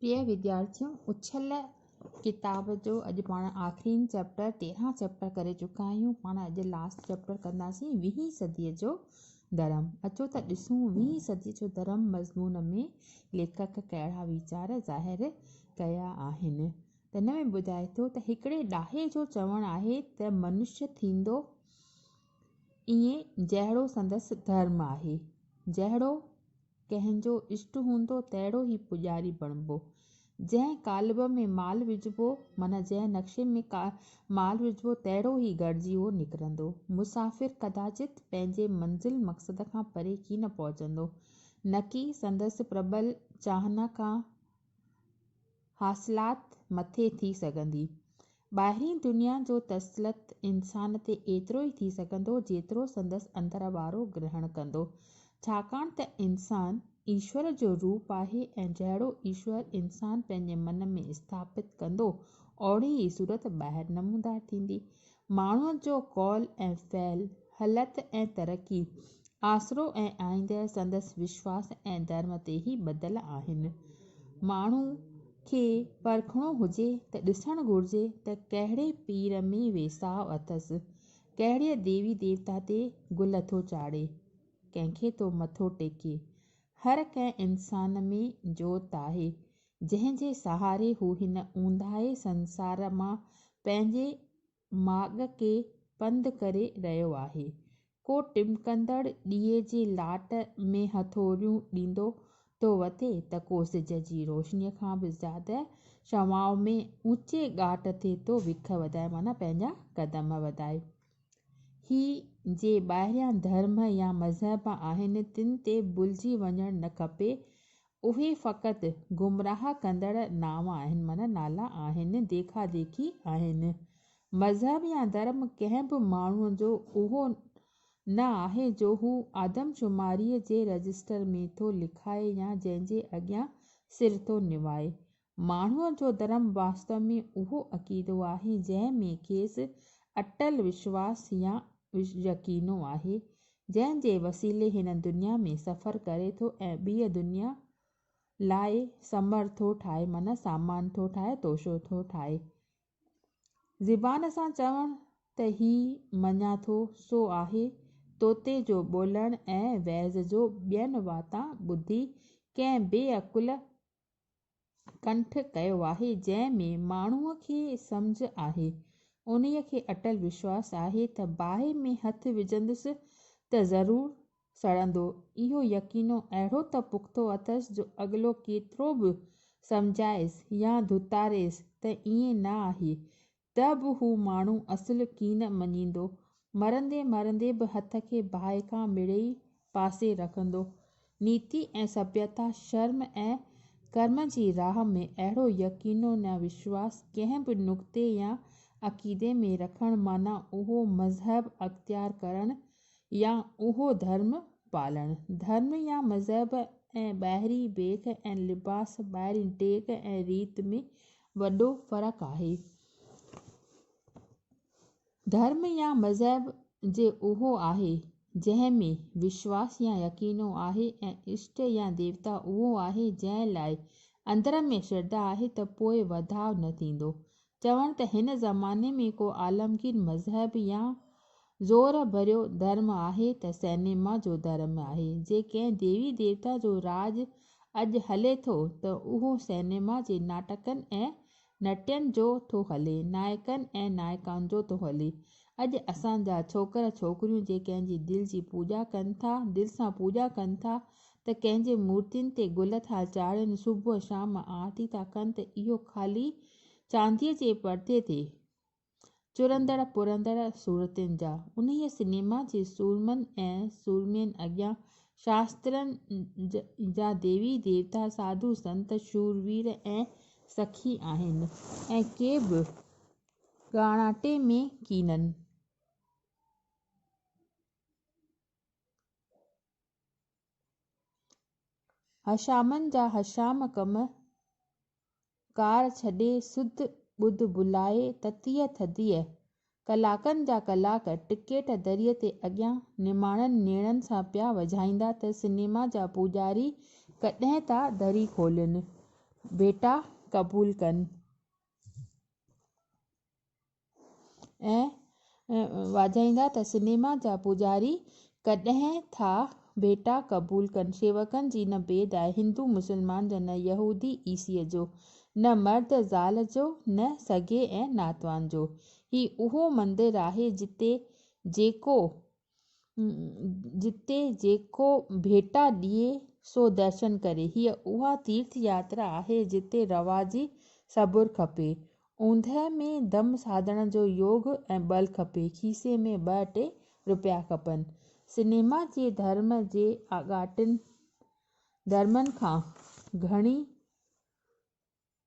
प्रिय विद्यार्थियों, उछल किताब जो अॼु पाण आख़िरी चैप्टर 13 चैप्टर करे चुका आहियूं। पाण अॼु लास्ट चैप्टर कंदासीं 20वीं सदीअ जो धर्म। अचो त ॾिसूं 20वीं सदी जो धर्म मज़मून में लेखक कहिड़ा वीचार ज़ाहिर कया आहिनि। त हिन में ॿुधाए थो त हिकिड़े ॾाहे जो चवणु आहे त मनुष्य थींदो ईअं जहिड़ो संदसि धर्म आहे। जहिड़ो कंहिंजो इष्ट हूंदो तहिड़ो ई पुॼारी बणिबो। जंहिं कालिब में माल विझिबो, माना जंहिं नक्शे में माल विझिबो तहिड़ो ई गॾिजी उहो निकिरंदो। मुसाफ़िर कदाचित पंहिंजे मंज़िल मक़सद खां परे कीन पहुचंदो, न कि संदसि प्रबल चाहना खां हासिलात मथे थी सघंदी। ॿाहिरीं दुनिया जो तसलत इंसान ते एतिरो ई थी सघंदो जेतिरो संदसि अंदर वारो ग्रहण कंदो, छाकाणि त इंसान ईश्वर जो रूप आहे ऐं जहिड़ो ईश्वर इंसान पंहिंजे मन में स्थापित कंदो ओड़ी ई सूरत ॿाहिरि नमूदार थींदी। माण्हूअ जो कौल ऐं फ़ैल, हलत ऐं तरक़ी, आसरो ऐं आईंदह संदसि विश्वास ऐं धर्म ते ई ॿधल आहिनि। माण्हू खे परखिणो हुजे त ॾिसणु घुरिजे त कहिड़े पीर में वेसाउ अथसि, कहिड़े देवी देवता ते गुल थो चाढ़े, कंहिंखे थो मथो टेके। हर कंहिं इंसान में जोत आहे जंहिंजे सहारे हू हिन ऊंदाहे संसार मां पंहिंजे माॻ खे पंधु करे रहियो आहे। को टिमकंदड़ ॾीए जे लाट में हथोड़ियूं ॾींदो थो वठे त को सिज जी रोशनीअ खां बि ज़्यादा शवाउं में ऊचे ॻाट ते थो विख वधाए, माना पंहिंजा क़दम वधाए। ही जे ॿाहिरियां धर्म या मज़हब आहिनि तिन ते भुलिजी वञणु न खपे। उहे फ़क़ति गुमराह कंदड़ नाम आहिनि, माना नाला आहिनि, देखा देखी आहिनि। मज़हब या धर्म कंहिं बि माण्हूअ जो उहो न आहे जो हू आदमशुमारीअ जे रजिस्टर में थो लिखाए या जंहिंजे अॻियां सिर थो निवाए। माण्हूअ जो धर्म वास्तव में उहो अक़ीदो आहे जंहिं में खेसि अटल विश्वास या यकीनो आहे, जंहिंजे वसीले हिन दुनिया में सफ़र करे थो ऐं ॿीअ दुनिया लाइ समर थो ठाहे, माना सामान थो ठाहे, तोशो थो ठाहे। ज़बान सां चवणु त ही मञा थो सो आहे, तोते जो ॿोलणु ऐं वैज़ जो ॿियनि वातां ॿुधी कंहिं बेअकुल कंठ कयो आहे। जंहिं में माण्हूअ खे सम्झ आहे, उन्हीअ खे अटल विश्वास आहे त बाहि में हथु विझंदुसि त ज़रूरु सड़ंदो। इहो यकीनो अहिड़ो त पुख़्तो अथसि जो अॻिलो केतिरो बि सम्झाएसि या धुतारेसि त ईअं न आहे, त बि हू माण्हू असुलु कीन मञींदो। मरंदे मरंदे बि हथ खे बाहि खां मिड़ेई पासे रखंदो। नीति ऐं सभ्यता, शर्म ऐं कर्म जी राह में अहिड़ो यकीनो या विश्वास कंहिं बि नुक़्ते या अक़ीदे में रखणु, माना उहो मज़हब अख़्तियार करणु या उहो धर्म पालणु। धर्म या मज़हब ऐं ॿाहिरीं बेख ऐं लिबास, ॿाहिरीं टेक ऐं रीत में वॾो फ़र्क़ु आहे। धर्म या मज़हब जे उहो आहे जंहिं में विश्वास या यकीनो आहे ऐं इष्ट या देवता उहो आहे जंहिं लाइ अंदर में श्रद्धा आहे, त पोइ वधाउ न थींदो। चवणु त हिन ज़माने में को आलमगीर मज़हब या ज़ोर भरियो धर्म आहे त सिनेमा जो धर्म आहे। जे कंहिं देवी देवता जो राज अॼु हले थो त उहो सिनेमा जे नाटकनि ऐं नटियनि जो थो हले, नायकनि ऐं नायिकाउनि जो थो हले। अॼु असांजा छोकिरा छोकिरियूं जे कंहिंजी दिलि जी पूॼा कनि था, दिलि सां पूॼा कनि था, त कंहिंजे मूर्तियुनि ते गुल था चाढ़नि, सुबुह शाम आरती था कनि, त इहो ख़ाली चांदीअ जे परदे ते चुरंदड़ पुरंदड़ सूरतुनि जा। उन्हीअ सिनेमा जे सूरमनि ऐं सूरमियुनि अॻियां शास्त्रनि जा देवी देवता, साधू संत, शूरवीर ऐं सखी आहिनि ऐं के बि ॻाणाटे में कीननि। हशामनि जा हशाम कम कार छॾे सुध ॿुध भुलाए, ततीअ थधीअ कलाकनि जा कलाक टिकेट दरीअ ते अॻियां निमाणनि नेणनि सां पिया वॼाईंदा त सिनेमा जा पुॼारी कॾहिं था दरी खोलनि। भेटा क़बूल कनि ऐं वाॼाईंदा त सिनेमा जा पुॼारी कॾहिं था भेटा क़बूल कनि। शेवकनि जी न भेद आहे हिंदू मुस्लमान जो, न यहूदी ईसीअ जो, न मर्द ज़ाल जो, न सॻे ऐं नातवान जो। ही उहो मंदरु आहे जिते जेको भेटा ॾिए सो दर्शन करे। हीअ उहा तीर्थ यात्रा आहे जिते रवाजी सबुर खपे, ऊंदहि में दम साधण जो योग ऐं बल खपे, खीसे में 2-3 रुपया खपनि। सिनेमा जे धर्म जे आॻाटिन धर्मनि खां घणी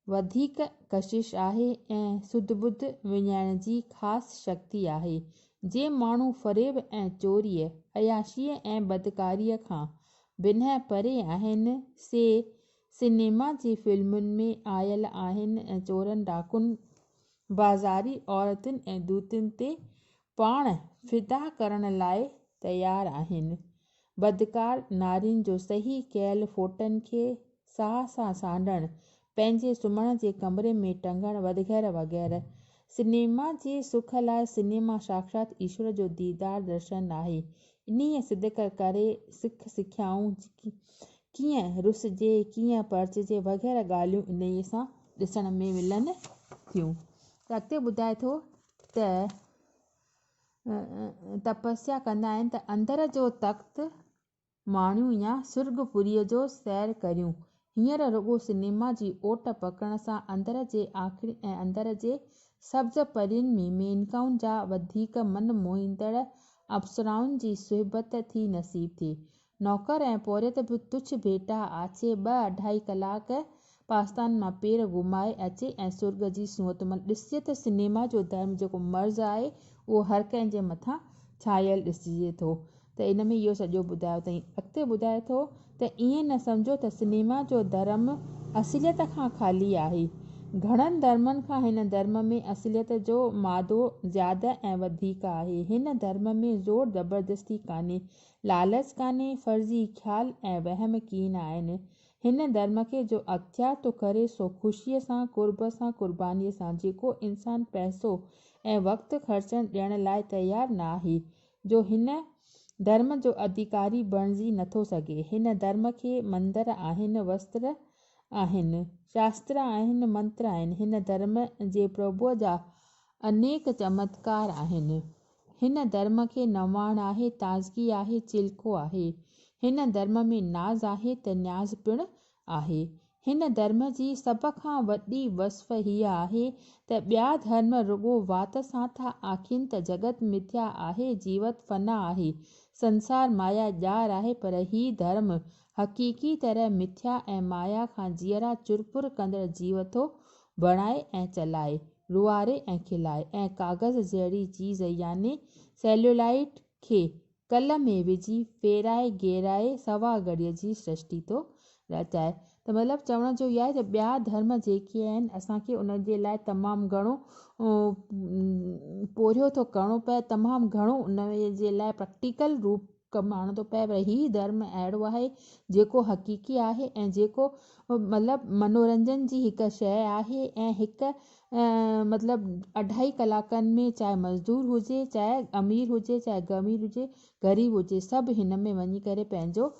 वधीक कशिश आहे ऐं सुध-बुध विञाइण जी ख़ासि शक्ति आहे। जे माण्हू फ़रेब ऐं चोरीअ, अयाशीअ ऐं बदकारीअ खां बिन्ह परे आहिनि, से सिनेमा जी फ़िल्मुनि में आयल आहिनि ऐं चोरनि, डाकुनि, बाज़ारी औरतुनि ऐं दूतनि ते पाण फ़िदा करण लाइ तयारु आहिनि। बदकार नारियुनि जो सही कयल फ़ोटनि खे साह सां सांढणु, पंहिंजे सुम्हण जे कमरे में टंगणु वग़ैरह वग़ैरह। सिनेमा जे सुख लाइ सिनेमा साक्षात ईश्वर जो दीदार दर्शन आहे। इन्हीअ सिदक़ करे सिख सिखियाऊं कीअं रुसजे, कीअं परचजे वग़ैरह ॻाल्हियूं इन्हीअ सां ॾिसण में मिलनि थियूं। त अॻिते ॿुधाए थो त तपस्या कंदा आहिनि त अंदर जो तख़्त माणियूं या सुर्गपुरीअ जो सैर करियूं। हींअर रुॻो सिनेमा जी ओट पकड़ण सां अंदर जे आख़िरी ऐं अंदर जे सब्ज़ परियुनि में मेनकाउनि जा वधीक मन मोहींदड़ अप्सराउनि जी सुहिबत थी नसीब थिए। नौकर ऐं पौरियत बि तुच्छ भेटा आछे 2-2.5 कलाक पास्तान मां पेर घुमाए अचे ऐं सुर्ग जी सूंहत ॾिसे त सिनेमा जो धर्म जेको मर्ज़ आहे उहो हर कंहिंजे मथां छायल ॾिसिजे थो। त इन में इहो सॼो ॿुधायो अथई। अॻिते ॿुधाए थो त ईअं न सम्झो त सिनेमा जो धर्म असलियत खां ख़ाली आहे। घणनि धर्मनि खां हिन धर्म में असलियत जो मादो ज़्यादा ऐं वधीक आहे। हिन धर्म में ज़ोर ज़बरदस्ती कान्हे, लालच कान्हे, फर्ज़ी ख़्याल ऐं वहम कीन आहिनि। हिन धर्म खे जो अख्तियार थो करे सो ख़ुशीअ सां, कुर्ब सां, कुर्बानीअ सां। जेको इंसान पैसो ऐं वक़्तु ख़र्चण ॾियण लाइ तयारु न आहे, जो हिन धर्म जो अधिकारी बणिजी नथो सघे। हिन धर्म खे मंदर आहिनि, वस्त्र आहिनि, शास्त्र आहिनि, मंत्र आहिनि। हिन धर्म जे प्रभुअ जा अनेक चमत्कार आहिनि। हिन धर्म खे नवाण आहे, ताज़गी आहे, चिल्को आहे। हिन धर्म में नाज़ आहे त न्याज़ पिणु आहे। हिन धर्म जी सभ खां वॾी वस्फ़ हीअ आहे त ॿिया धर्म रुॻो वात सां था आखिनि त जगत मिथ्या आहे, जीवत फ़ना आहे, संसार माया ॼार आहे, पर ही धर्म हक़ीक़ी तरह मिथ्या ऐं माया खां जीअरा चुरपुर कंदड़ जीव थो बणाए ऐं चलाए, रुआरे ऐं खिलाए ऐं काग़ज़ जहिड़ी चीज़ याने सेल्यूलाइट खे कल में विझी फेराए गेराए सवा घड़ीअ जी सृष्टि थो रचाए। त मतिलबु चवण जो इहा आहे त ॿिया धर्म जेके आहिनि असांखे उन जे लाइ तमामु घणो पोरियो थो करिणो पए, तमामु घणो उन जे लाइ प्रैक्टिकल रूप कमु आणो थो पए। पर हीउ धर्म अहिड़ो आहे जेको हक़ीक़ी आहे ऐं जेको मतिलबु मनोरंजन जी हिकु शइ आहे ऐं हिकु मतिलबु 2.5 कलाकनि में चाहे मज़दूर हुजे, चाहे अमीर हुजे, चाहे ग़रीब हुजे, सभु हिन में वञी करे पंहिंजो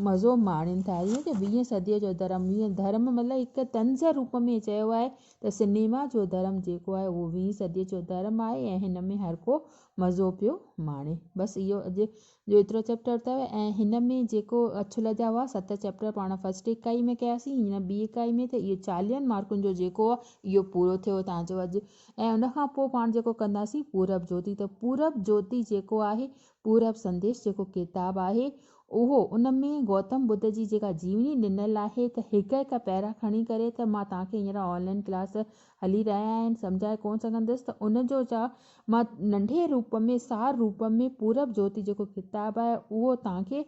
मज़ो माणीनि था। ईअं कि 20 सदीअ जो धर्म, हीअं धर्म मतिलबु हिकु तंज़ रूप में चयो आहे त सिनेमा जो धर्म जेको आहे उहो 20 सदीअ जो धर्म आहे ऐं हिन में हर को मज़ो पियो माणे। बसि इहो अॼु जो एतिरो चैप्टर अथव। ऐं हिन में जेको अछुल जा हुआ 7 चैप्टर पाण फस्ट इकाई में कयासीं, हीअं ॿी इकाई में, त इहो 40 मार्कुनि जो जेको आहे इहो पूरो थियो तव्हांजो अॼु। ऐं उनखां पोइ पाण जेको कंदासीं पूरब ज्योति। त पूरब ज्योति जेको आहे, पूरब संदेश जेको किताबु आहे उहो उन में गौतम बुद्ध जी जेका जीवनी ॾिनल आहे त हिकु हिकु पैरा खणी करे त मां तव्हांखे हींअर ऑनलाइन क्लास हली रहिया आहिनि, सम्झाए कोन सघंदसि, त उनजो छा मां नंढे रूप में सार रूप में पूरब ज्योति जेको किताबु आहे उहो तव्हांखे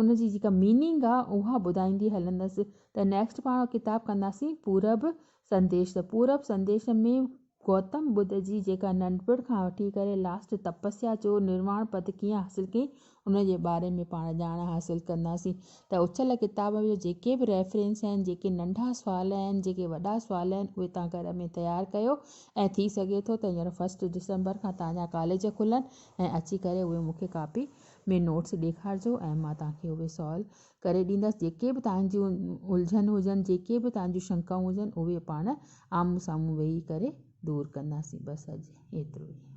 उनजी जेका मीनिंग आहे उहा ॿुधाईंदी हलंदसि। त नेक्स्ट पाण किताबु कंदासीं पूरब संदेश। त पूरब संदेश में गौतम बुद्ध जी जेका नंढपिण खां वठी करे लास्ट तपस्या जो निर्वाण पद कीअं हासिलु कई उन जे बारे में पाण ॼाण हासिलु कंदासीं। त उछल किताब में जेके बि रेफरेंस आहिनि, जेके नंढा सुवाल आहिनि, जेके वॾा सुवाल आहिनि, उहे तव्हां घर में तयारु कयो ऐं थी सघे थो त हींअर 1 डिसंबर खां तव्हांजा कॉलेज खुलनि ऐं अची करे उहे मूंखे कापी में नोट्स ॾेखारिजो ऐं मां तव्हांखे उहे सॉल्व करे ॾींदसि। जेके बि तव्हांजूं उलझन हुजनि, जेके बि तव्हांजूं शंकाऊं हुजनि, उहे पाण आम्हूं साम्हूं वेही करे दूरि कंदासीं। बसि अॼु एतिरो ई।